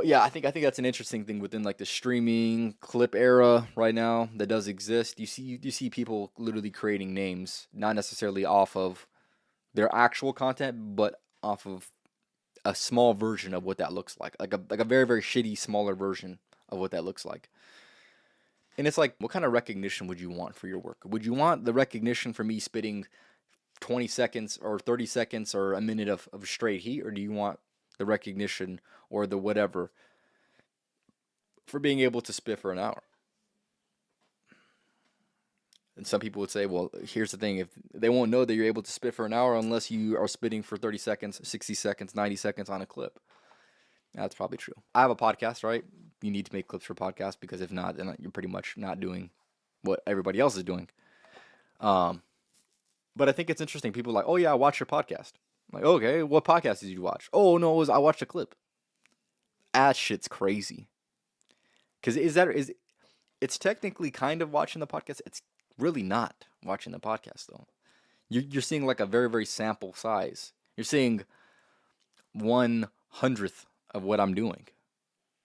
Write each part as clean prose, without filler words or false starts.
yeah, I think that's an interesting thing within like the streaming clip era right now that does exist. You see people literally creating names, not necessarily off of their actual content, but off of a small version of what that looks like a very very shitty smaller version of what that looks like. And it's like, what kind of recognition would you want for your work? Would you want the recognition for me spitting 20 seconds or 30 seconds or a minute of straight heat, or do you want the recognition or the whatever for being able to spit for an hour? And some people would say, well, here's the thing: if they won't know that you're able to spit for an hour unless you are spitting for 30 seconds, 60 seconds, 90 seconds on a clip. That's probably true. I have a podcast, right? You need to make clips for podcasts because if not, then you're pretty much not doing what everybody else is doing. Um, but I think it's interesting. People are like, oh yeah, I watched your podcast. I'm like, okay, what podcast did you watch? Oh no, I watched a clip. That shit's crazy. Because it's technically kind of watching the podcast. It's really not watching the podcast though. You're seeing like a very very sample size. You're seeing 1/100th of what I'm doing,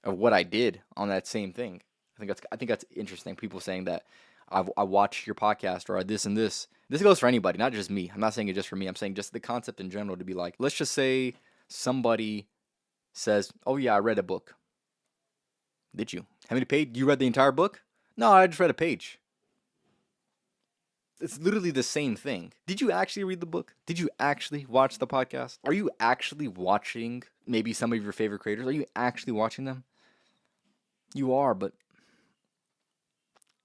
of what I did on that same thing. I think that's interesting. People saying that I watched your podcast or this and this. This goes for anybody, not just me. I'm not saying it just for me. I'm saying just the concept in general to be like, let's just say somebody says, "Oh yeah, I read a book." Did you? How many pages? You read the entire book? No, I just read a page. It's literally the same thing. Did you actually read the book? Did you actually watch the podcast? Are you actually watching maybe some of your favorite creators? Are you actually watching them? You are, but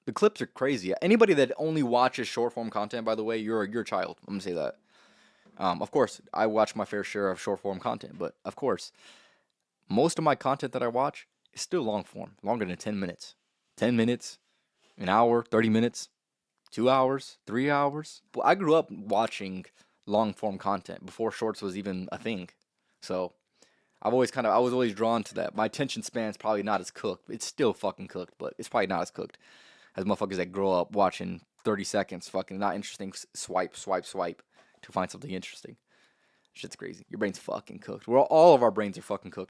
the clips are crazy. Anybody that only watches short form content, by the way, you're a child. I'm gonna say that. Of course, I watch my fair share of short form content, but of course, most of my content that I watch is still long form, longer than 10 minutes. 10 minutes, an hour, 30 minutes, 2 hours, 3 hours. Well, I grew up watching long form content before shorts was even a thing. So I was always drawn to that. My attention span's probably not as cooked. It's still fucking cooked, but it's probably not as cooked as motherfuckers that grow up watching 30 seconds, fucking not interesting, swipe, swipe, swipe to find something interesting. Shit's crazy. Your brain's fucking cooked. All of our brains are fucking cooked.